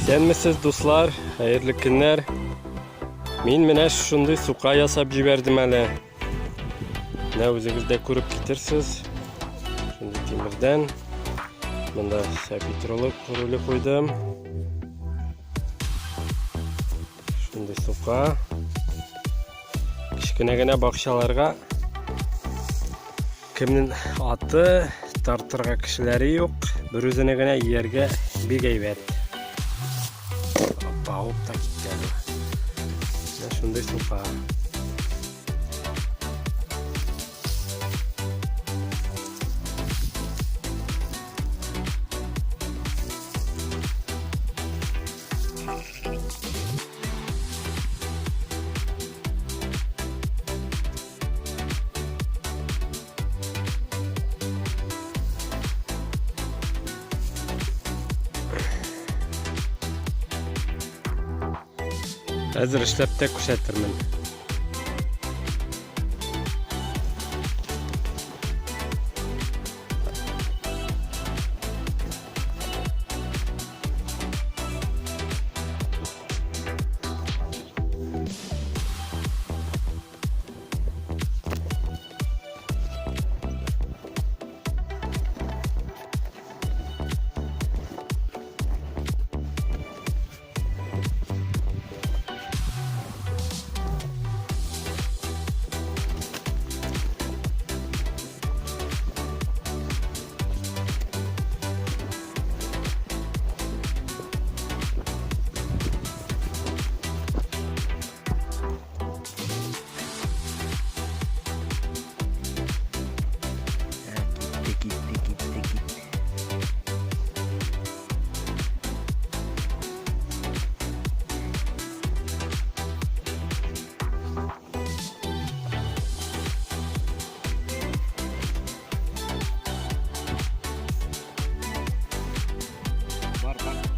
Esenmisiz dostlar, hayırlı günler. Мен менә шундый сука ясап җибәрдем әле. Менә үзегез дә күреп китерсез. Шундый тимердән. Монда сапитролы роле куйдым. Шундый сука. Кичкенә генә бакчаларга кемнең аты тартырга кешеләре юк. Бер үзенә генә ияргә бик әйбәт. Бауып та киткән. Шундый сука. Хәзер эшләп тә күрсәтермен. Var mı?